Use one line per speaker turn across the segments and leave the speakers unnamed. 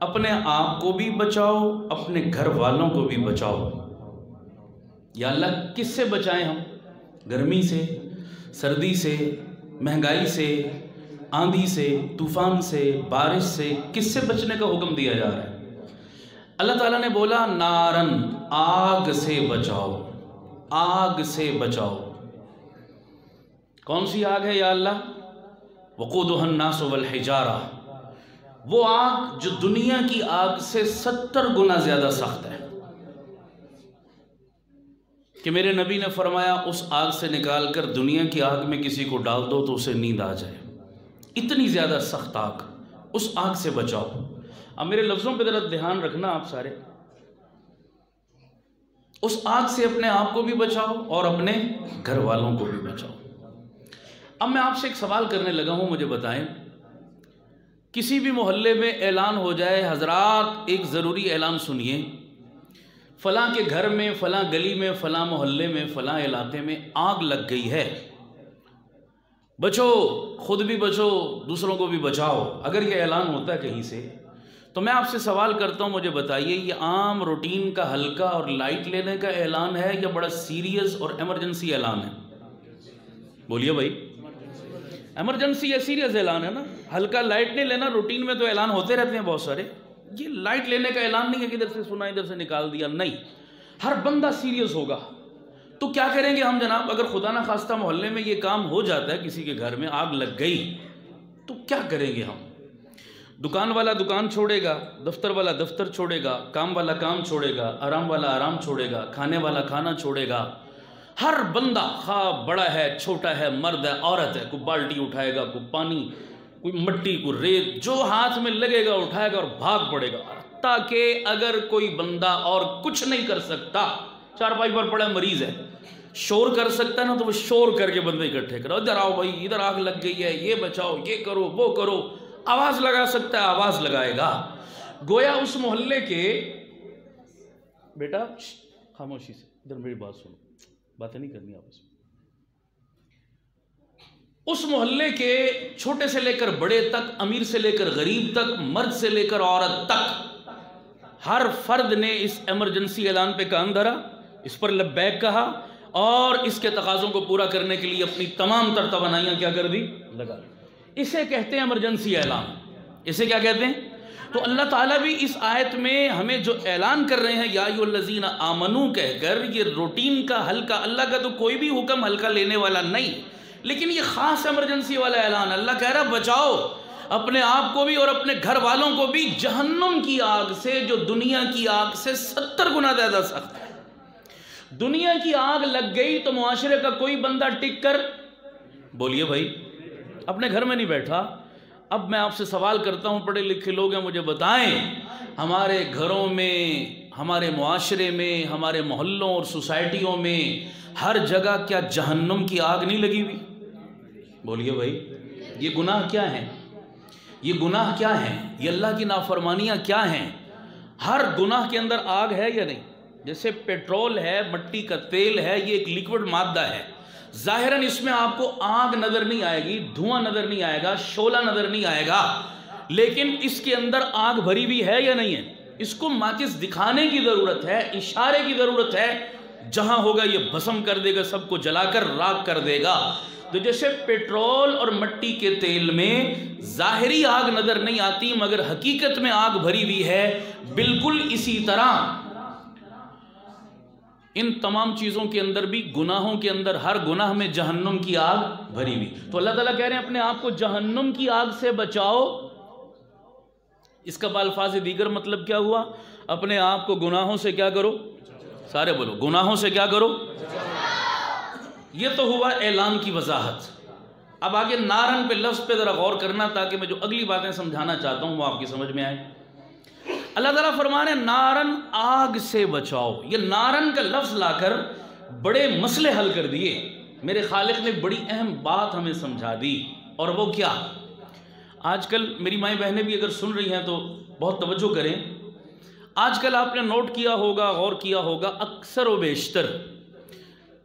اپنے آپ کو بھی بچاؤ، اپنے گھر والوں کو بھی بچاؤ۔ یا اللہ کس سے بچائیں ہم؟ گرمی سے، سردی سے، مہنگائی سے، آندھی سے، طوفان سے، بارش سے، کس سے بچنے کا حکم دیا جا رہا ہے؟ اللہ تعالیٰ نے بولا نارن، آگ سے بچاؤ، آگ سے بچاؤ۔ کون سی آگ ہے یا اللہ؟ وقودها الناس والحجارہ، وہ آگ جو دنیا کی آگ سے 70 گنا زیادہ سخت ہے، کہ میرے نبی نے فرمایا اس آگ سے نکال کر دنیا کی آگ میں کسی کو ڈال دو تو اسے نیند آ جائے، اتنی زیادہ سخت آگ، اس آگ سے بچاؤ۔ اب میرے لفظوں پہ ذرا دھیان رکھنا آپ سارے، اس آگ سے اپنے آپ کو بھی بچاؤ اور اپنے گھر والوں کو بھی بچاؤ۔ اب میں آپ سے ایک سوال کرنے لگا ہوں، مجھے بتائیں، کسی بھی محلے میں اعلان ہو جائے، حضرات ایک ضروری اعلان سنیے، فلاں کے گھر میں، فلاں گلی میں، فلاں محلے میں، فلاں علاقے میں آگ لگ گئی ہے، بچو، خود بھی بچو، دوسروں کو بھی بچاؤ۔ اگر یہ اعلان ہوتا ہے کہیں سے، تو میں آپ سے سوال کرتا ہوں، مجھے بتائیے یہ عام روٹین کا ہلکا اور لائٹ لینے کا اعلان ہے یا بڑا سیریس اور ایمرجنسی اعلان ہے؟ بولیے بھائی، ایمرجنسی یا سیریس اعلان ہے نا؟ ہلکا لائٹ نہیں لینا، روٹین میں تو اعلان ہوتے رہتے ہیں بہت سارے، یہ لائٹ لینے کا اعلان نہیں ہے کہ ادھر سے سنا ادھر سے نکال دیا، نہیں، ہر بندہ سیریس ہوگا۔ تو کیا کریں گے ہم جناب؟ اگر خدا نہ خواستہ محلے میں یہ کام ہو جاتا ہے، کسی کے گھر میں آگ لگ گئی، تو کیا کریں گے ہم؟ دکان والا دکان چھوڑے گا، دفتر والا دفتر چھوڑے گا، کام والا کام چھوڑے گا، آرام والا آرام چھوڑے گا، کھانے والا کھانا چھوڑے گا، ہر بندہ، خواہ بڑا ہے، چھوٹا ہے، مرد ہے، عورت ہے، کوئی بالٹی اٹھائے گا، کوئی پانی، کوئی مٹی، کوئی ریت، جو ہاتھ میں لگے گا اٹھائے گا اور بھاگ پڑے گا، تاکہ اگر کوئی بندہ اور کچھ نہیں کر سکتا، چارپائی پر پڑا مریض ہے، شور کر سکتا ہے نا، تو وہ شور کر کے بندے اکٹھے کرو، ادھر آؤ بھائی، ادھر آگ لگ گئی ہے، یہ بچاؤ، یہ کرو، وہ کرو، آواز لگا سکتا ہے، آواز لگائے گا۔ گویا اس محلے کے، بیٹا خاموشی سے ادھر میری بات سنو، باتیں نہیں کرنی آپس میں، اس محلے کے چھوٹے سے لے کر بڑے تک، امیر سے لے کر غریب تک، مرد سے لے کر عورت تک، ہر فرد نے اس ایمرجنسی اعلان پہ کان دھرا، اس پر لبیک کہا، اور اس کے تقاضوں کو پورا کرنے کے لیے اپنی تمام تر توانائیاں کیا کر دی؟ لگا دی۔ اسے کہتے ہیں ایمرجنسی اعلان۔ اسے کیا کہتے ہیں؟ تو اللہ تعالیٰ بھی اس آیت میں ہمیں جو اعلان کر رہے ہیں یا ایھا الذین آمنو کہہ کر، یہ روٹین کا ہلکا، اللہ کا تو کوئی بھی حکم ہلکا لینے والا نہیں، لیکن یہ خاص ایمرجنسی والا اعلان، اللہ کہہ رہا بچاؤ اپنے آپ کو بھی اور اپنے گھر والوں کو بھی جہنم کی آگ سے، جو دنیا کی آگ سے 70 گنا زیادہ سخت ہے۔ دنیا کی آگ لگ گئی تو معاشرے کا کوئی بندہ ٹک کر، بولیے بھائی، اپنے گھر میں نہیں بیٹھا۔ اب میں آپ سے سوال کرتا ہوں، پڑھے لکھے لوگ ہیں، مجھے بتائیں، ہمارے گھروں میں، ہمارے معاشرے میں، ہمارے محلوں اور سوسائٹیوں میں ہر جگہ کیا جہنم کی آگ نہیں لگی ہوئی؟ بولیے بھائی، یہ گناہ کیا ہیں؟ یہ گناہ کیا ہیں؟ یہ اللہ کی نافرمانیاں کیا ہیں؟ ہر گناہ کے اندر آگ ہے یا نہیں؟ جیسے پیٹرول ہے، مٹی کا تیل ہے، یہ ایک لیکوڈ مادہ ہے، ظاہراً اس میں آپ کو آگ نظر نہیں آئے گی، دھواں نظر نہیں آئے گا، شعلہ نظر نہیں آئے گا، لیکن اس کے اندر آگ بھری بھی ہے یا نہیں ہے؟ اس کو ماچس دکھانے کی ضرورت ہے، اشارے کی ضرورت ہے، جہاں ہوگا یہ بھسم کر دے گا، سب کو جلا کر راکھ کر دے گا۔ تو جیسے پیٹرول اور مٹی کے تیل میں ظاہری آگ نظر نہیں آتی مگر حقیقت میں آگ بھری ہوئی ہے، بالکل اسی طرح ان تمام چیزوں کے اندر بھی، گناہوں کے اندر، ہر گناہ میں جہنم کی آگ بھری ہوئی۔ تو اللہ تعالیٰ کہہ رہے ہیں اپنے آپ کو جہنم کی آگ سے بچاؤ۔ اس کا بالفاظ دیگر مطلب کیا ہوا؟ اپنے آپ کو گناہوں سے کیا کرو؟ سارے بولو، گناہوں سے کیا کرو؟ یہ تو ہوا اعلان کی وضاحت۔ اب آگے نارن پہ، لفظ پہ ذرا غور کرنا، تاکہ میں جو اگلی باتیں سمجھانا چاہتا ہوں وہ آپ کی سمجھ میں آئے۔ اللہ تعالیٰ فرما رہے ہیں نارن، آگ سے بچاؤ۔ یہ نارن کا لفظ لا کر بڑے مسئلے حل کر دیے۔ میرے خالق نے بڑی اہم بات ہمیں سمجھا دی، اور وہ کیا؟ آج کل میری مائیں بہنیں بھی اگر سن رہی ہیں تو بہت توجہ کریں۔ آج کل آپ نے نوٹ کیا ہوگا، غور کیا ہوگا، اکثر و بیشتر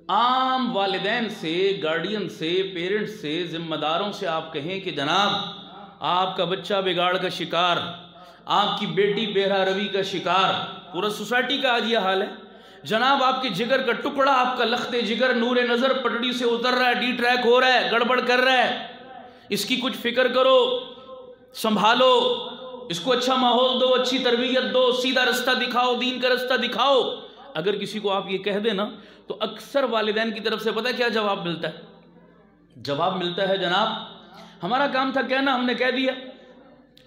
عام والدین سے، گارڈین سے، پیرنٹس سے، ذمہ داروں سے آپ کہیں کہ جناب آپ کا بچہ بگاڑ کا شکار، آپ کی بیٹی بہرا روی کا شکار، پورا سوسائٹی کا آج یہ حال ہے جناب. آپ کے جگر کا ٹکڑا، آپ کا لخت جگر نور نظر پٹڑی سے اتر رہا ہے، ڈی ٹریک ہو رہا ہے، گڑبڑ کر رہا ہے. اس کی کچھ فکر کرو، سنبھالو، اس کو اچھا ماحول دو، اچھی تربیت دو، سیدھا رستہ دکھاؤ، دین کا رستہ دکھاؤ. اگر کسی کو آپ یہ کہہ دیں نا تو اکثر والدین کی طرف سے پتہ ہے کیا جواب ملتا ہے؟ جواب ملتا ہے جناب ہمارا کام تھا کہنا، ہم نے کہہ دیا.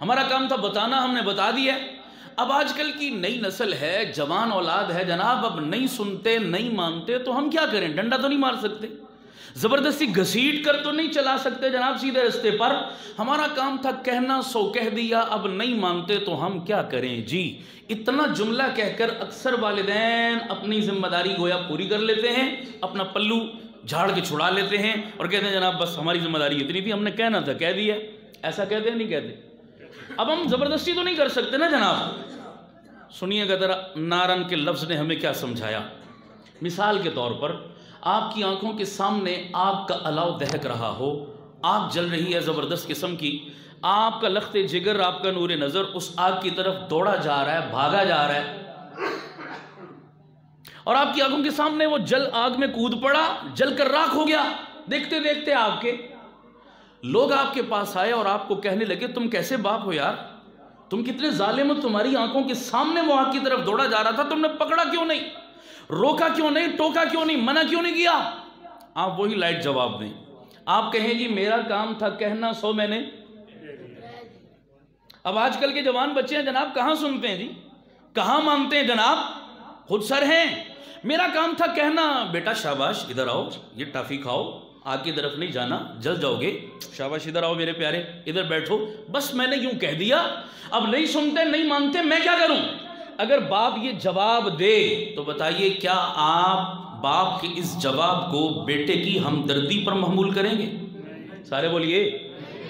ہمارا کام تھا بتانا، ہم نے بتا دیا. اب آج کل کی نئی نسل ہے، جوان اولاد ہے جناب، اب نہیں سنتے، نہیں مانتے تو ہم کیا کریں؟ ڈنڈا تو نہیں مار سکتے، زبردستی گھسیٹ کر تو نہیں چلا سکتے جناب سیدھے رستے پر. ہمارا کام تھا کہنا، سو کہہ دیا، اب نہیں مانتے تو ہم کیا کریں جی. اتنا جملہ کہہ کر اکثر والدین اپنی ذمہ داری گویا پوری کر لیتے ہیں، اپنا پلو جھاڑ کے چھڑا لیتے ہیں اور کہتے ہیں جناب بس ہماری ذمہ داری اتنی تھی، ہم نے کہنا تھا کہہ دیا. ایسا کہتے ہیں نہیں کہتے؟ اب ہم زبردستی تو نہیں کر سکتے نا جناب. سنیے گا ذرا نارن کے لفظ نے ہمیں کیا سمجھایا. مثال کے طور پر آپ کی آنکھوں کے سامنے آگ کا الاؤ دہک رہا ہو، آگ جل رہی ہے زبردست قسم کی، آپ کا لخت جگر، آپ کا نور نظر اس آگ کی طرف دوڑا جا رہا ہے، بھاگا جا رہا ہے، اور آپ کی آنکھوں کے سامنے وہ جل آگ میں کود پڑا، جل کر راکھ ہو گیا. دیکھتے دیکھتے آپ کے لوگ آپ کے پاس آئے اور آپ کو کہنے لگے تم کیسے باپ ہو یار، تم کتنے ظالم ہو، تمہاری آنکھوں کے سامنے وہ آگ کی طرف دوڑا جا رہا تھا، تم نے پکڑا کیوں نہیں، روکا کیوں نہیں، ٹوکا کیوں نہیں، منع کیوں نہیں کیا؟ آپ وہی لائٹ جواب دیں. آپ کہیں جی میرا کام تھا کہنا، سو میں نے. اب آج کل کے جوان بچے ہیں جناب، کہاں سنتے ہیں جی، کہاں مانتے ہیں جناب، خود سر ہیں. میرا کام تھا کہنا، بیٹا شاباش ادھر آؤ، یہ ٹافی کھاؤ، آگ کی طرف نہیں جانا، جل جاؤ گے، شاباش ادھر آؤ میرے پیارے، ادھر بیٹھو، بس میں نے یوں کہہ دیا. اب نہیں سنتے، نہیں مانتے، میں کیا کروں؟ اگر باپ یہ جواب دے تو بتائیے کیا آپ باپ کے اس جواب کو بیٹے کی ہمدردی پر محمول کریں گے؟ سارے بولیے،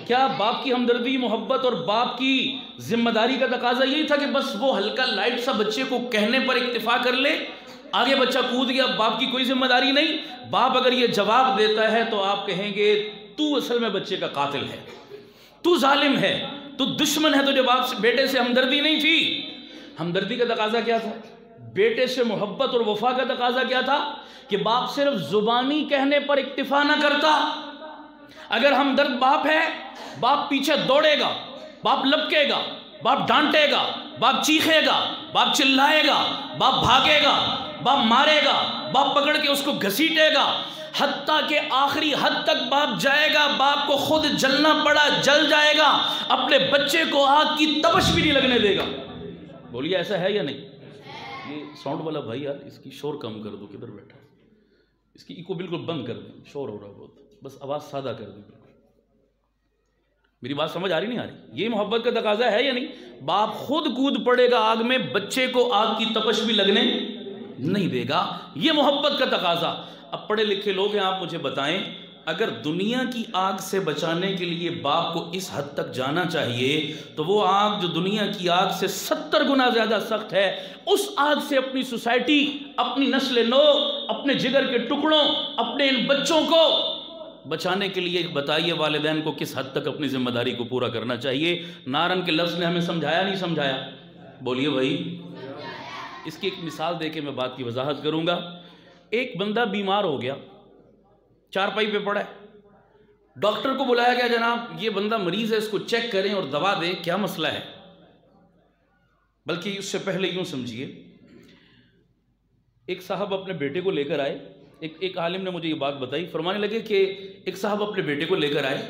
کیا باپ کی ہمدردی، محبت اور باپ کی ذمہ داری کا تقاضا یہی تھا کہ بس وہ ہلکا لائٹ سا بچے کو کہنے پر اکتفا کر لے، آگے بچہ کود گیا، باپ کی کوئی ذمہ داری نہیں؟ باپ اگر یہ جواب دیتا ہے تو آپ کہیں گے تو اصل میں بچے کا قاتل ہے، تو ظالم ہے، تو دشمن ہے، تجھے باپ سے بیٹے سے ہمدردی نہیں تھی. ہمدردی کا تقاضا کیا تھا؟ بیٹے سے محبت اور وفا کا تقاضا کیا تھا؟ کہ باپ صرف زبانی کہنے پر اکتفا نہ کرتا. اگر ہمدرد باپ ہے، باپ پیچھے دوڑے گا، باپ لپکے گا، باپ ڈانٹے گا، باپ چیخے گا، باپ چلائے گا، باپ بھاگے گا، باپ مارے گا، باپ پکڑ کے اس کو گھسیٹے گا، حتیٰ کہ آخری حد تک باپ جائے گا. باپ کو خود جلنا پڑا جل جائے گا، اپنے بچے کو آگ کی تپش بھی نہیں لگنے دے گا. بولیے ایسا ہے یا نہیں؟ یہ ساؤنڈ والا بھائی یار اس کی شور کم کر دو، کدھر بیٹھا، اس کی ایکو بالکل بند کر دیں، شور ہو رہا بہت، بس آواز سادہ کر دیں. میری بات سمجھ آ رہی نہیں آ رہی؟ یہ محبت کا تقاضا ہے یا نہیں؟ باپ خود کود پڑے گا آگ میں، بچے کو آگ کی تپش بھی لگنے نہیں دے گا. یہ محبت کا تقاضا. اب پڑھے لکھے لوگ ہیں، آپ مجھے بتائیں اگر دنیا کی آگ سے بچانے کے لیے باپ کو اس حد تک جانا چاہیے تو وہ آگ جو دنیا کی آگ سے 70 گنا زیادہ سخت ہے، اس آگ سے اپنی سوسائٹی، اپنی نسل نو، اپنے جگر کے ٹکڑوں، اپنے ان بچوں کو بچانے کے لیے بتائیے والدین کو کس حد تک اپنی ذمہ داری کو پورا کرنا چاہیے. نارن کے لفظ نے ہمیں سمجھایا نہیں سمجھایا؟ بولیے بھائی. اس کی ایک مثال دے کے میں بات کی وضاحت کروں گا. ایک بندہ بیمار ہو گیا، چارپائی پہ پڑا ہے، ڈاکٹر کو بلایا گیا، جناب یہ بندہ مریض ہے، اس کو چیک کریں اور دوا دیں، کیا مسئلہ ہے؟ بلکہ اس سے پہلے یوں سمجھیے، ایک صاحب اپنے بیٹے کو لے کر آئے. ایک عالم نے مجھے یہ بات بتائی، فرمانے لگے کہ ایک صاحب اپنے بیٹے کو لے کر آئے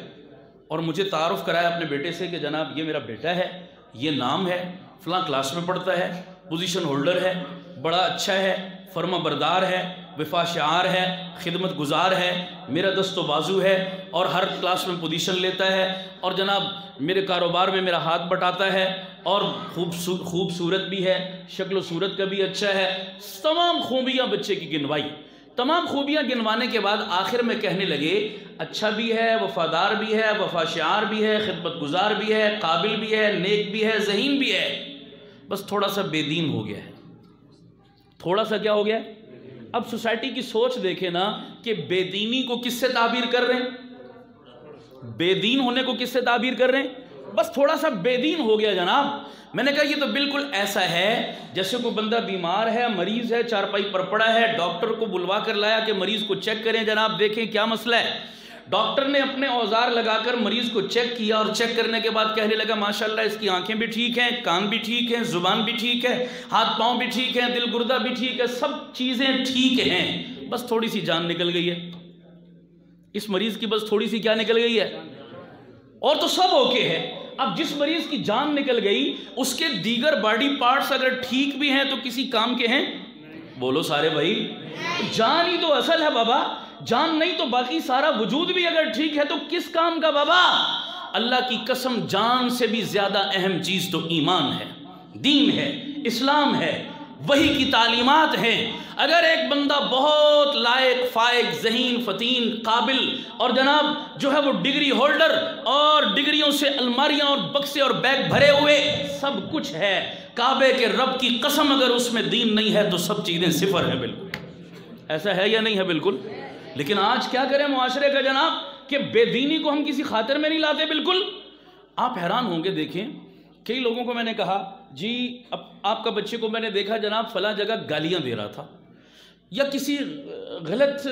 اور مجھے تعارف کرایا اپنے بیٹے سے کہ جناب یہ میرا بیٹا ہے، یہ نام ہے، فلاں کلاس میں پڑھتا ہے، پوزیشن ہولڈر ہے، بڑا اچھا ہے، فرما بردار ہے، وفا شعار ہے، خدمت گزار ہے، میرا دست و بازو ہے اور ہر کلاس میں پوزیشن لیتا ہے، اور جناب میرے کاروبار میں میرا ہاتھ بٹاتا ہے، اور خوبصورت بھی ہے، شکل و صورت کا بھی اچھا ہے. تمام خوبیاں بچے کی گنوائی. تمام خوبیاں گنوانے کے بعد آخر میں کہنے لگے اچھا بھی ہے، وفادار بھی ہے، وفا شعار بھی ہے، خدمت گزار بھی ہے، قابل بھی ہے، نیک بھی ہے، ذہین بھی ہے، بس تھوڑا سا بے دین ہو گیا ہے. تھوڑا سا کیا ہو گیا؟ اب سوسائٹی کی سوچ دیکھیں نا کہ بے دینی کو کس سے تعبیر کر رہے ہیں؟ بے دین ہونے کو کس سے تعبیر کر رہے ہیں؟ بس تھوڑا سا بے دین ہو گیا جناب۔ میں نے کہا یہ تو بالکل ایسا ہے جیسے کوئی بندہ بیمار ہے، مریض ہے، چارپائی پر پڑا ہے، ڈاکٹر کو بلوا کر لایا کہ مریض کو چیک کریں جناب، دیکھیں کیا مسئلہ ہے۔ ڈاکٹر نے اپنے اوزار لگا کر مریض کو چیک کیا، اور چیک کرنے کے بعد کہنے لگا ماشاءاللہ اس کی آنکھیں بھی ٹھیک ہیں، کان بھی ٹھیک ہیں، زبان بھی ٹھیک ہے، ہاتھ پاؤں بھی ٹھیک ہیں، دل گردہ بھی ٹھیک ہے، سب چیزیں ٹھیک ہیں، بس تھوڑی سی جان نکل گئی ہے اس مریض کی، بس تھوڑی سی کیا نکل گئی ہے، اور تو سب اوکے ہے۔ اب جس مریض کی جان نکل گئی اس کے دیگر باڈی پارٹس اگر ٹھیک بھی ہیں تو کسی کام کے ہیں؟ بولو سارے بھائی، جان ہی تو اصل ہے بابا، جان نہیں تو باقی سارا وجود بھی اگر ٹھیک ہے تو کس کام کا بابا؟ اللہ کی قسم جان سے بھی زیادہ اہم چیز تو ایمان ہے، دین ہے، اسلام ہے، وحی کی تعلیمات ہیں۔ اگر ایک بندہ بہت لائق، فائق، ذہین، فتین، قابل اور جناب جو ہے وہ ڈگری ہولڈر اور ڈگریوں سے الماریاں اور بکسے اور بیگ بھرے ہوئے سب کچھ ہے، کعبے کے رب کی قسم اگر اس میں دین نہیں ہے تو سب چیزیں صفر ہیں۔ بالکل ایسا ہے یا نہیں ہے؟ بالکل۔ لیکن آج کیا کریں معاشرے کا جناب کہ بے دینی کو ہم کسی خاطر میں نہیں لاتے۔ بالکل آپ حیران ہوں گے، دیکھیں کئی لوگوں کو میں نے کہا جی اب آپ کا بچے کو میں نے دیکھا جناب فلاں جگہ گالیاں دے رہا تھا یا کسی غلط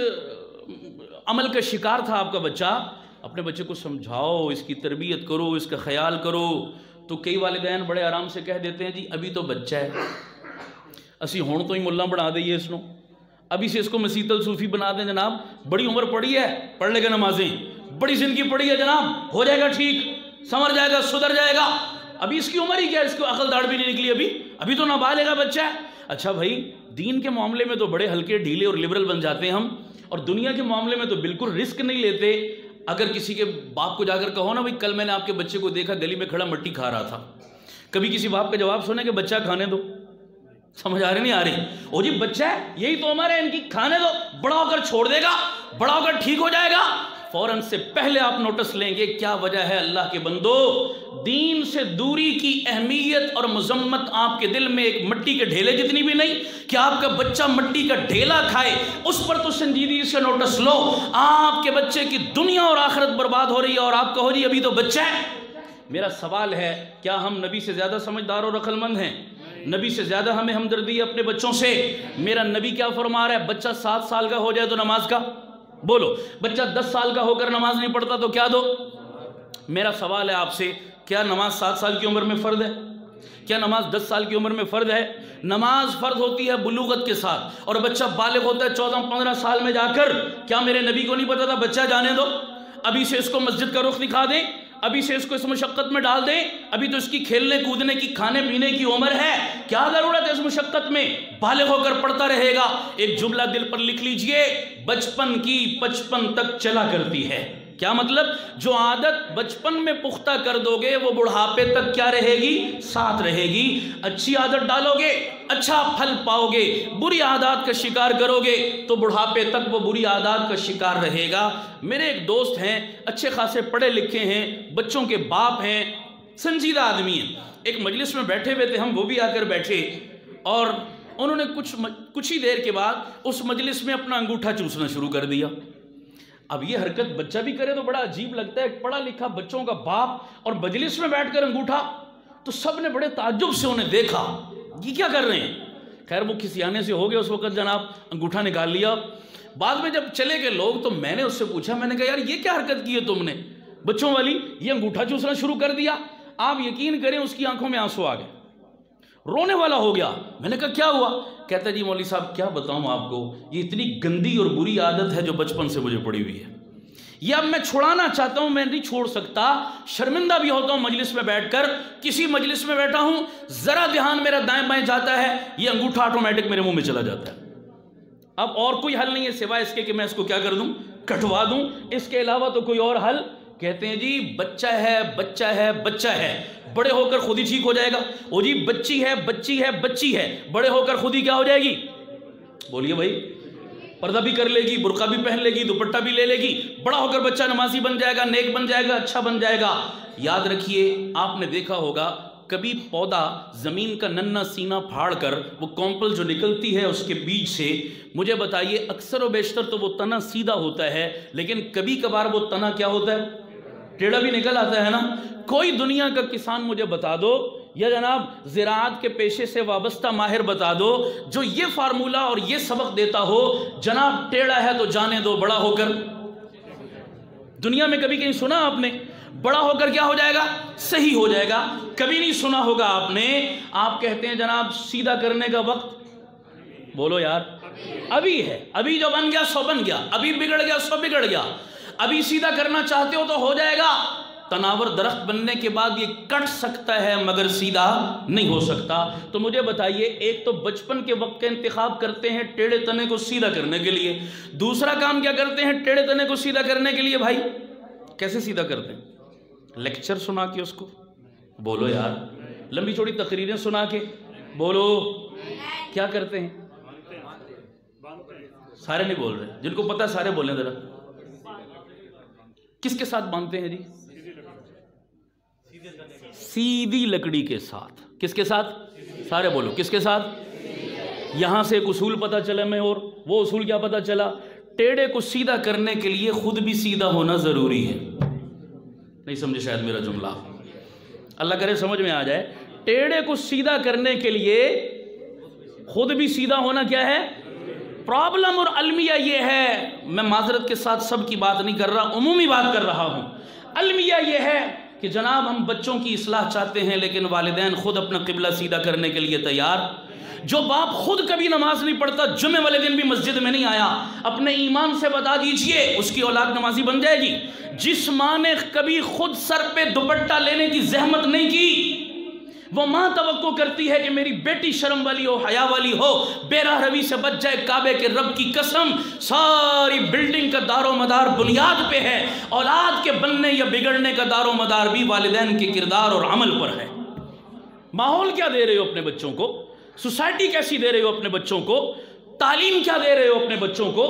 عمل کا شکار تھا آپ کا بچہ، اپنے بچے کو سمجھاؤ، اس کی تربیت کرو، اس کا خیال کرو، تو کئی والدین بڑے آرام سے کہہ دیتے ہیں جی ابھی تو بچہ ہے، اسی ہون تو ہی ملا بنا دئیے اس نو، ابھی سے اس کو مسیت الصوفی بنا دیں جناب، بڑی عمر پڑی ہے، پڑھ لے گا نمازیں، بڑی زندگی پڑی ہے جناب، ہو جائے گا ٹھیک، سمر جائے گا، سدھر جائے گا، ابھی اس کی عمر ہی کیا، اس کو عقل داڑھ بھی نہیں نکلی، ابھی تو نابالغ بچہ ہے۔ اچھا بھائی دین کے معاملے میں تو بڑے ہلکے ڈھیلے اور لبرل بن جاتے ہیں ہم، اور دنیا کے معاملے میں تو بالکل رسک نہیں لیتے۔ اگر کسی کے باپ کو جا کر کہو نا بھائی کل میں نے آپ کے بچے کو دیکھا گلی میں کھڑا مٹی کھا رہا تھا، کبھی کسی باپ کا جواب سنے کہ بچہ کھانے دو؟ سمجھ آ رہی نہیں آ رہی؟ او جی بچہ ہے، یہی تو عمر ہے ان کی، کھانے دو، بڑا ہو کر چھوڑ دے گا، بڑا ہو کر ٹھیک ہو جائے گا۔ فوراً سے پہلے آپ نوٹس لیں گے کیا وجہ ہے؟ اللہ کے بندو، دین سے دوری کی اہمیت اور مذمت آپ کے دل میں ایک مٹی کے ڈھیلے جتنی بھی نہیں کہ آپ کا بچہ مٹی کا ڈھیلا کھائے، اس پر تو سنجیدگی سے نوٹس لو۔ آپ کے بچے کی دنیا اور آخرت برباد ہو رہی ہے اور آپ کہو جی ابھی تو بچہ ہے۔ میرا سوال ہے کیا ہم نبی سے زیادہ سمجھدار اور عقل مند ہیں؟ نبی سے زیادہ ہمیں ہمدردی ہے اپنے بچوں سے؟ میرا نبی کیا فرما رہا ہے؟ بچہ 7 سال کا ہو جائے تو نماز کا بولو، بچہ 10 سال کا ہو کر نماز نہیں پڑھتا تو کیا دو؟ میرا سوال ہے آپ سے، کیا نماز 7 سال کی عمر میں فرض ہے؟ کیا نماز 10 سال کی عمر میں فرض ہے؟ نماز فرض ہوتی ہے بلوغت کے ساتھ، اور بچہ بالغ ہوتا ہے 14-15 سال میں جا کر۔ کیا میرے نبی کو نہیں پتا تھا بچہ جانے دو، ابھی سے اس کو مسجد کا رخ دکھا دیں، ابھی سے اس کو اس مشقت میں ڈال دیں، ابھی تو اس کی کھیلنے کودنے کی کھانے پینے کی عمر ہے، کیا ضرورت ہے اس مشقت میں؟ بالغ ہو کر پڑھتا رہے گا۔ ایک جملہ دل پر لکھ لیجئے، بچپن کی 55 تک چلا کرتی ہے۔ کیا مطلب؟ جو عادت بچپن میں پختہ کر دو گے وہ بڑھاپے تک کیا رہے گی؟ ساتھ رہے گی۔ اچھی عادت ڈالو گے اچھا پھل پاؤ گے، بری عادات کا شکار کرو گے تو بڑھاپے تک وہ بری عادات کا شکار رہے گا۔ میرے ایک دوست ہیں، اچھے خاصے پڑھے لکھے ہیں، بچوں کے باپ ہیں، سنجیدہ آدمی ہیں، ایک مجلس میں بیٹھے ہوئے تھے ہم، وہ بھی آ کر بیٹھے، اور انہوں نے کچھ ہی دیر کے بعد اس مجلس میں اپنا انگوٹھا چوسنا شروع کر دیا۔ اب یہ حرکت بچہ بھی کرے تو بڑا عجیب لگتا ہے، پڑھا لکھا بچوں کا باپ اور مجلس میں بیٹھ کر انگوٹھا، تو سب نے بڑے تعجب سے انہیں دیکھا، یہ کیا کر رہے ہیں؟ خیر وہ کسی آنے سے ہو گیا اس وقت جناب، انگوٹھا نکال لیا۔ بعد میں جب چلے گئے لوگ تو میں نے اس سے پوچھا، میں نے کہا یار یہ کیا حرکت کی ہے تم نے بچوں والی، یہ انگوٹھا چوسنا شروع کر دیا؟ آپ یقین کریں اس کی آنکھوں میں آنسو آ گئے، رونے والا ہو گیا۔ میں نے کہا کیا ہوا؟ کہتا جی مولوی صاحب کیا بتاؤں آپ کو، یہ اتنی گندی اور بری عادت ہے جو بچپن سے مجھے پڑی ہوئی ہے، یہ اب میں چھڑانا چاہتا ہوں، میں نہیں چھوڑ سکتا، شرمندہ بھی ہوتا ہوں مجلس میں بیٹھ کر، کسی مجلس میں بیٹھا ہوں ذرا دھیان میرا دائیں بائیں جاتا ہے یہ انگوٹھا آٹومیٹک میرے منہ میں چلا جاتا ہے۔ اب اور کوئی حل نہیں ہے سوائے اس کے کہ میں اس کو کیا کر دوں؟ کٹوا دوں، اس کے علاوہ تو کوئی اور حل؟ کہتے ہیں جی بچہ ہے بچہ ہے بچہ ہے، بڑے ہو کر خود ہی ٹھیک ہو جائے گا۔ او جی بچی ہے بچی ہے بچی ہے، بڑے ہو کر خود ہی کیا ہو جائے گی؟ بولیے بھائی، پردہ بھی کر لے گی، برقع بھی پہن لے گی، دوپٹہ بھی لے لے گی، بڑا ہو کر بچہ نمازی بن جائے گا، نیک بن جائے گا، اچھا بن جائے گا۔ یاد رکھیے آپ نے دیکھا ہوگا کبھی پودا زمین کا ننھا سینہ پھاڑ کر وہ کونپل جو نکلتی ہے اس کے بیج سے، مجھے بتائیے اکثر و بیشتر تو وہ تنا سیدھا ہوتا ہے، لیکن کبھی کبھار وہ تنا کیا ہوتا ہے؟ ٹیڑھا بھی نکل آتا ہے نا. کوئی دنیا کا کسان مجھے بتا دو یا جناب زراعت کے پیشے سے وابستہ ماہر بتا دو جو یہ فارمولہ اور یہ سبق دیتا ہو جناب ٹیڑھا ہے تو جانے دو، بڑا ہو کر. دنیا میں کبھی کہیں سنا آپ نے بڑا ہو کر کیا ہو جائے گا؟ صحیح ہو جائے گا. کبھی نہیں سنا ہوگا آپ نے. آپ کہتے ہیں جناب سیدھا کرنے کا وقت، بولو یار ابھی ہے. ابھی جو بن گیا سو بن گیا، ابھی بگڑ گیا سو بگڑ گیا. ابھی سیدھا کرنا چاہتے ہو تو ہو جائے گا. تناور درخت بننے کے بعد یہ کٹ سکتا ہے مگر سیدھا نہیں ہو سکتا. تو مجھے بتائیے، ایک تو بچپن کے وقت کا انتخاب کرتے ہیں ٹیڑھے تنے کو سیدھا کرنے کے لیے، دوسرا کام کیا کرتے ہیں ٹیڑھے تنے کو سیدھا کرنے کے لیے؟ بھائی کیسے سیدھا کرتے ہیں؟ لیکچر سنا کے اس کو، بولو یار. لمبی چوڑی تقریریں سنا کے، بولو. کیا کرتے ہیں؟ سارے نہیں بول رہے، جن کو پتہ ہے سارے بولیں ذرا. کس کے ساتھ باندھتے ہیں جی؟ سیدھی لکڑی کے ساتھ. کس کے ساتھ؟ سارے بولو کس کے ساتھ؟ یہاں سے ایک اصول پتہ چلا میں، اور وہ اصول کیا پتہ چلا؟ ٹیڑھے کو سیدھا کرنے کے لیے خود بھی سیدھا ہونا ضروری ہے. نہیں سمجھے شاید میرا جملہ، اللہ کرے سمجھ میں آ جائے. ٹیڑھے کو سیدھا کرنے کے لیے خود بھی سیدھا ہونا کیا ہے؟ پرابلم اور المیہ یہ ہے، میں معذرت کے ساتھ سب کی بات نہیں کر رہا، عمومی بات کر رہا ہوں. المیہ یہ ہے کہ جناب ہم بچوں کی اصلاح چاہتے ہیں لیکن والدین خود اپنا قبلہ سیدھا کرنے کے لیے تیار. جو باپ خود کبھی نماز نہیں پڑھتا، جمعے والے دن بھی مسجد میں نہیں آیا، اپنے ایمان سے بتا دیجئے اس کی اولاد نمازی بن جائے گی. جس ماں نے کبھی خود سر پہ دوپٹہ لینے کی زحمت نہیں کی، وہ ماں توقع کرتی ہے کہ میری بیٹی شرم والی ہو، حیا والی ہو، بے راہ روی سے بچ جائے. کعبے کے رب کی قسم ساری بلڈنگ کا دار و مدار بنیاد پہ ہے. اولاد کے بننے یا بگڑنے کا دار و مدار بھی والدین کے کردار اور عمل پر ہے. ماحول کیا دے رہے ہو اپنے بچوں کو؟ سوسائٹی کیسی دے رہے ہو اپنے بچوں کو؟ تعلیم کیا دے رہے ہو اپنے بچوں کو؟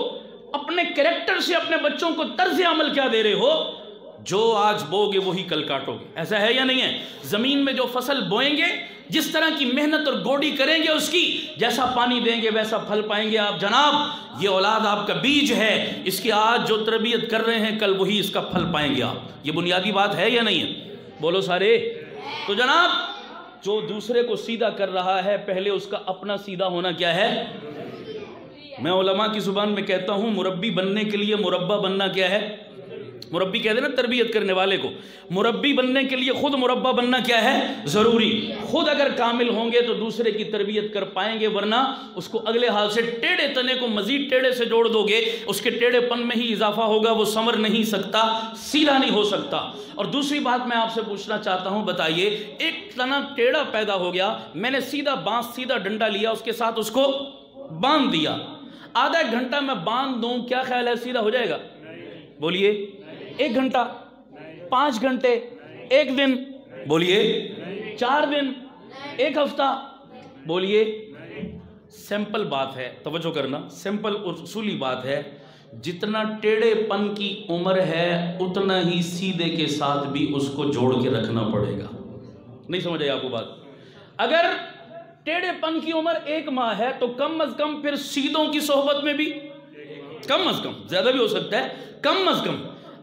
اپنے کریکٹر سے اپنے بچوں کو طرز عمل کیا دے رہے ہو؟ جو آج بوگے وہی کل کاٹو گے. ایسا ہے یا نہیں ہے؟ زمین میں جو فصل بوئیں گے، جس طرح کی محنت اور گوڑی کریں گے، اس کی جیسا پانی دیں گے ویسا پھل پائیں گے آپ. جناب یہ اولاد آپ کا بیج ہے، اس کی آج جو تربیت کر رہے ہیں کل وہی اس کا پھل پائیں گے آپ. یہ بنیادی بات ہے یا نہیں ہے؟ بولو سارے. تو جناب جو دوسرے کو سیدھا کر رہا ہے پہلے اس کا اپنا سیدھا ہونا کیا ہے؟ میں علماء کی زبان میں کہتا ہوں مربی بننے کے لیے مربع بننا کیا ہے؟ مربی کہتے ہیں نا تربیت کرنے والے کو. مربی بننے کے لیے خود مربع بننا کیا ہے؟ ضروری. خود اگر کامل ہوں گے تو دوسرے کی تربیت کر پائیں گے، ورنہ اس کو اگلے حال سے ٹیڑھے تنے کو مزید ٹیڑھے سے جوڑ دو گے، اس کے ٹیڑھے پن میں ہی اضافہ ہوگا، وہ سنور نہیں سکتا، سیدھا نہیں ہو سکتا. اور دوسری بات میں آپ سے پوچھنا چاہتا ہوں، بتائیے ایک تنا ٹیڑھا پیدا ہو گیا، میں نے سیدھا بانس سیدھا ڈنڈا لیا، اس کے ساتھ اس کو باندھ دیا، آدھا ایک گھنٹہ میں باندھ دوں، کیا خیال ہے سیدھا ہو جائے گا؟ بولیے. 1 گھنٹہ، 5 گھنٹے، 1 دن، بولیے 4 دن، 1 ہفتہ، بولیے. سمپل بات ہے، توجہ کرنا، سمپل اصولی بات ہے. جتنا ٹیڑھے پن کی عمر ہے اتنا ہی سیدھے کے ساتھ بھی اس کو جوڑ کے رکھنا پڑے گا. نہیں سمجھ آئی آپ کو بات؟ اگر ٹیڑھے پن کی عمر 1 ماہ ہے تو کم از کم پھر سیدھوں کی صحبت میں بھی، کم از کم، زیادہ بھی ہو سکتا ہے، کم از کم.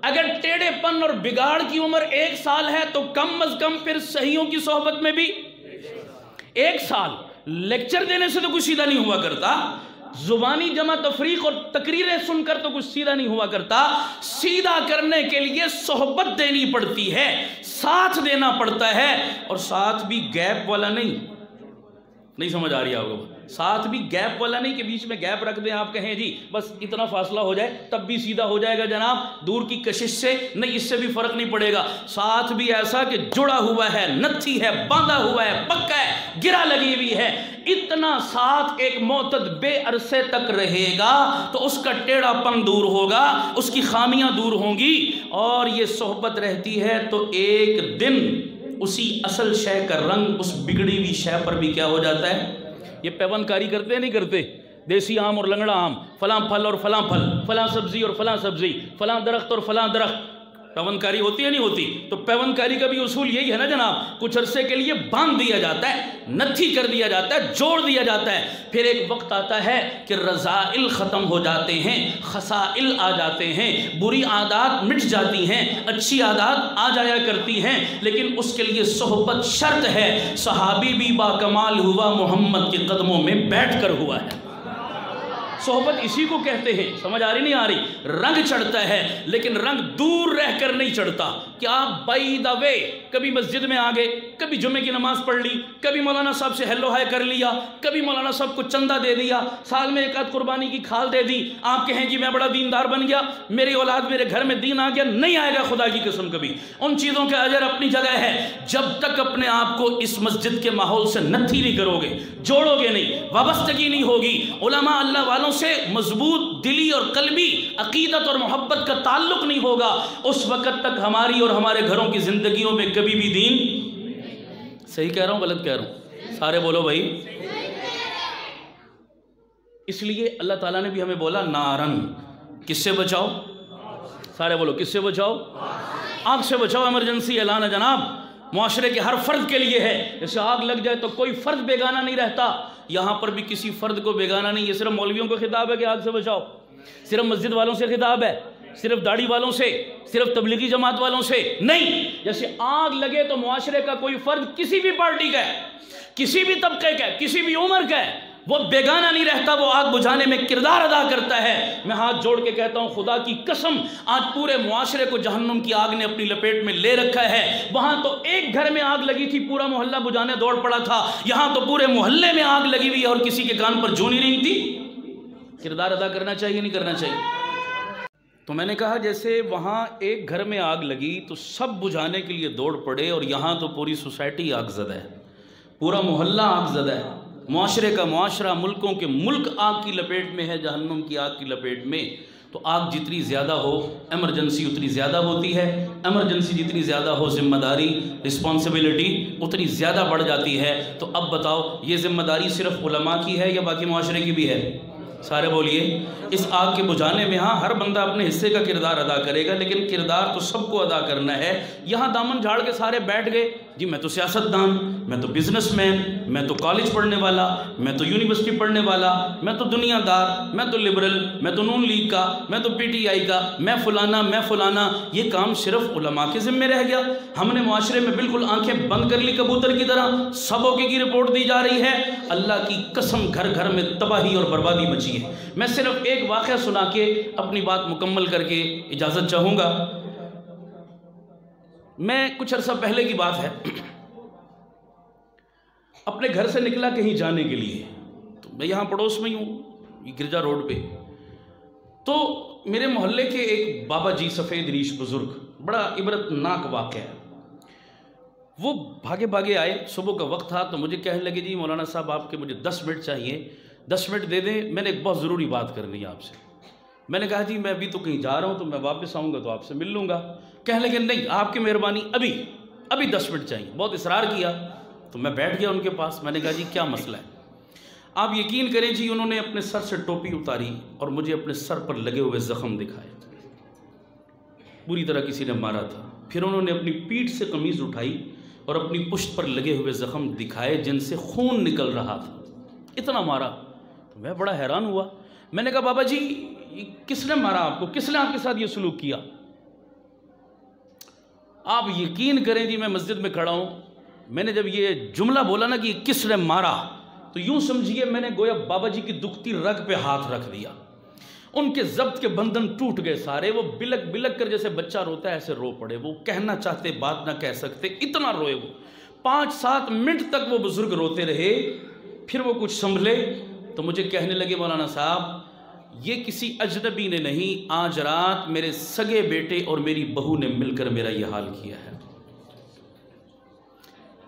اگر ٹیڑھے پن اور بگاڑ کی عمر 1 سال ہے تو کم از کم پھر صحیحوں کی صحبت میں بھی 1 سال. لیکچر دینے سے تو کچھ سیدھا نہیں ہوا کرتا، زبانی جمع تفریق اور تقریریں سن کر تو کچھ سیدھا نہیں ہوا کرتا. سیدھا کرنے کے لیے صحبت دینی پڑتی ہے، ساتھ دینا پڑتا ہے، اور ساتھ بھی گیپ والا نہیں سمجھ آ رہی ہے آپ کو؟ ساتھ بھی گیپ والا نہیں کہ بیچ میں گیپ رکھ دیں، آپ کہیں جی بس اتنا فاصلہ ہو جائے تب بھی سیدھا ہو جائے گا جناب، دور کی کشش سے نہیں، اس سے بھی فرق نہیں پڑے گا. ساتھ بھی ایسا کہ جڑا ہوا ہے، نتھی ہے، باندھا ہوا ہے، پکا ہے، گرا لگی ہوئی ہے. اتنا ساتھ ایک معتد بے عرصے تک رہے گا تو اس کا ٹیڑھا پن دور ہوگا، اس کی خامیاں دور ہوں گی. اور یہ صحبت رہتی ہے تو ایک دن اسی اصل شے کا رنگ اس بگڑی ہوئی شے پر بھی کیا ہو جاتا ہے؟ یہ پیون کاری کرتے ہیں نہیں کرتے؟ دیسی آم اور لنگڑا آم، فلاں پھل اور فلاں پھل، فلاں سبزی اور فلاں سبزی، فلاں درخت اور فلاں درخت. پیوندکاری ہوتی ہے نہیں ہوتی؟ تو پیوندکاری کا بھی اصول یہی ہے نا جناب، کچھ عرصے کے لیے باندھ دیا جاتا ہے، نتھی کر دیا جاتا ہے، جوڑ دیا جاتا ہے، پھر ایک وقت آتا ہے کہ رذائل ختم ہو جاتے ہیں، خصائل آ جاتے ہیں، بری عادات مٹ جاتی ہیں، اچھی عادات آ جایا کرتی ہیں، لیکن اس کے لیے صحبت شرط ہے۔ صحابی بھی با کمال ہوا، محمد کے قدموں میں بیٹھ کر ہوا ہے۔ صحبت اسی کو کہتے ہیں، سمجھ آ رہی نہیں آ رہی؟ رنگ چڑھتا ہے لیکن رنگ دور رہ کر نہیں چڑھتا کہ آپ بائی دا وے کبھی مسجد میں آگے، کبھی جمعے کی نماز پڑھ لی، کبھی مولانا صاحب سے ہیلو ہائے کر لیا، کبھی مولانا صاحب کو چندہ دے دیا، سال میں ایک آدھ قربانی کی کھال دے دی، آپ کہیں جی میں بڑا دیندار بن گیا، میری اولاد میرے گھر میں دین آ گیا، نہیں آئے گا خدا کی قسم کبھی۔ ان چیزوں کا اجر اپنی جگہ ہے، جب تک اپنے آپ کو اس مسجد کے ماحول سے نتھی نہیں کرو گے، جوڑو گے نہیں، وابستگی نہیں ہوگی، علماء اللہ والوں سے مضبوط دلی اور قلبی عقیدت اور محبت کا تعلق نہیں ہوگا، اس وقت تک ہماری اور ہمارے گھروں کی زندگیوں میں کبھی بھی دین، صحیح کہہ رہا ہوں غلط کہہ رہا ہوں؟ سارے بولو بھائی۔ اس لیے اللہ تعالیٰ نے بھی ہمیں بولا نارن، کس سے بچاؤ؟ سارے بولو کس سے بچاؤ؟ آگ سے بچاؤ۔ ایمرجنسی اعلان ہے جناب، معاشرے کے ہر فرد کے لیے ہے، جیسے آگ لگ جائے تو کوئی فرد بیگانہ نہیں رہتا، یہاں پر بھی کسی فرد کو بیگانہ نہیں۔ یہ صرف مولویوں کو خطاب ہے کہ آگ سے بچاؤ، صرف مسجد والوں سے خطاب ہے، صرف داڑھی والوں سے، صرف تبلیغی جماعت والوں سے نہیں۔ جیسے آگ لگے تو معاشرے کا کوئی فرد کسی بھی پارٹی کا ہے، کسی بھی طبقے کا ہے، کسی بھی عمر کا ہے، وہ بیگانہ نہیں رہتا، وہ آگ بجھانے میں کردار ادا کرتا ہے۔ میں ہاتھ جوڑ کے کہتا ہوں خدا کی قسم، آج پورے معاشرے کو جہنم کی آگ نے اپنی لپیٹ میں لے رکھا ہے۔ وہاں تو ایک گھر میں آگ لگی تھی، پورا محلہ بجھانے دوڑ پڑا تھا، یہاں تو پورے محلے میں آگ لگی ہوئی ہے اور کسی کے کان پر جونی نہیں تھی۔ کردار ادا کرنا چاہیے نہیں کرنا چاہیے؟ تو میں نے کہا جیسے وہاں ایک گھر میں آگ لگی تو سب بجھانے کے لیے دوڑ پڑے، اور یہاں تو پوری سوسائٹی آگ زدہ ہے، پورا محلہ آگ زدہ ہے، معاشرے کا معاشرہ، ملکوں کے ملک آگ کی لپیٹ میں ہے، جہنم کی آگ کی لپیٹ میں۔ تو آگ جتنی زیادہ ہو ایمرجنسی اتنی زیادہ ہوتی ہے، ایمرجنسی جتنی زیادہ ہو ذمہ داری، رسپانسبلٹی اتنی زیادہ بڑھ جاتی ہے۔ تو اب بتاؤ یہ ذمہ داری صرف علماء کی ہے یا باقی معاشرے کی بھی ہے؟ سارے بولیے۔ اس آگ کے بجھانے میں ہاں ہر بندہ اپنے حصے کا کردار ادا کرے گا، لیکن کردار تو سب کو ادا کرنا ہے۔ یہاں دامن جھاڑ کے سارے بیٹھ گئے جی میں تو سیاستدان، میں تو بزنس مین، میں تو کالج پڑھنے والا، میں تو یونیورسٹی پڑھنے والا، میں تو دنیا دار، میں تو لبرل، میں تو نون لیگ کا، میں تو پی ٹی آئی کا، میں فلانا میں فلانا۔ یہ کام صرف علماء کے ذمہ رہ گیا۔ ہم نے معاشرے میں بالکل آنکھیں بند کر لی کبوتر کی طرح، سبوں کی رپورٹ دی جا رہی ہے۔ اللہ کی قسم گھر گھر میں تباہی اور بربادی مچی ہے۔ میں صرف ایک واقعہ سنا کے اپنی بات مکمل کر کے اجازت چاہوں گا۔ میں کچھ عرصہ پہلے کی بات ہے، اپنے گھر سے نکلا کہیں جانے کے لیے، تو میں یہاں پڑوس میں ہی ہوں، گرجا روڈ پہ، تو میرے محلے کے ایک بابا جی سفید ریش بزرگ، بڑا عبرت ناک واقعہ ہے، وہ بھاگے بھاگے آئے، صبح کا وقت تھا، تو مجھے کہنے لگے جی مولانا صاحب آپ کے مجھے 10 منٹ چاہیے، 10 منٹ دے دیں، میں نے ایک بہت ضروری بات کرنی ہے آپ سے۔ میں نے کہا جی میں ابھی تو کہیں جا رہا ہوں، تو میں واپس آؤں گا تو آپ سے مل لوں گا۔ کہنے لگے نہیں آپ کی مہربانی، ابھی 10 منٹ چاہیے۔ بہت اصرار کیا تو میں بیٹھ گیا ان کے پاس۔ میں نے کہا جی کیا مسئلہ ہے؟ آپ یقین کریں جی انہوں نے اپنے سر سے ٹوپی اتاری اور مجھے اپنے سر پر لگے ہوئے زخم دکھائے، پوری طرح کسی نے مارا تھا۔ پھر انہوں نے اپنی پیٹھ سے قمیض اٹھائی اور اپنی پشت پر لگے ہوئے زخم دکھائے جن سے خون نکل رہا تھا، اتنا مارا۔ تو میں بڑا حیران ہوا، میں نے کہا بابا جی کس نے مارا آپ کو، کس نے آپ کے ساتھ یہ سلوک کیا؟ آپ یقین کریں جی میں مسجد میں کھڑا ہوں، میں نے جب یہ جملہ بولا نا کہ کس نے مارا، تو یوں سمجھیے میں نے گویا بابا جی کی دکھتی رگ پہ ہاتھ رکھ دیا۔ ان کے ضبط کے بندھن ٹوٹ گئے سارے، وہ بلک بلک کر جیسے بچہ روتا ہے ایسے رو پڑے، وہ کہنا چاہتے بات نہ کہہ سکتے، اتنا روئے وہ۔ 5-7 منٹ تک وہ بزرگ روتے رہے، پھر وہ کچھ سنبھلے تو مجھے کہنے لگے مولانا صاحب یہ کسی اجنبی نے نہیں، آج رات میرے سگے بیٹے اور میری بہو نے مل کر میرا یہ حال کیا ہے۔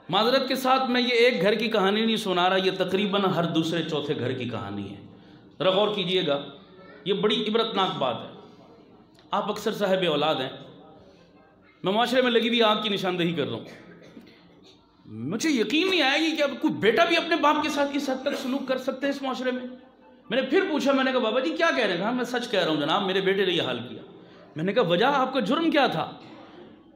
معذرت کے ساتھ میں یہ ایک گھر کی کہانی نہیں سنا رہا، یہ تقریباً ہر دوسرے چوتھے گھر کی کہانی ہے، ذرا غور کیجئے گا، یہ بڑی عبرتناک بات ہے۔ آپ اکثر صاحب اولاد ہیں، میں معاشرے میں لگی ہوئی آگ کی نشاندہی کر رہا ہوں، مجھے یقین نہیں آیا کہ اب کوئی بیٹا بھی اپنے باپ کے ساتھ اس حد تک سلوک کر سکتے ہیں اس معاشرے میں۔ میں نے پھر پوچھا، میں نے کہا بابا جی کیا کہہ رہے ہیں؟ کہا میں سچ کہہ رہا ہوں جناب، میرے بیٹے نے یہ حال کیا۔ میں نے کہا وجہ آپ کا جرم کیا تھا؟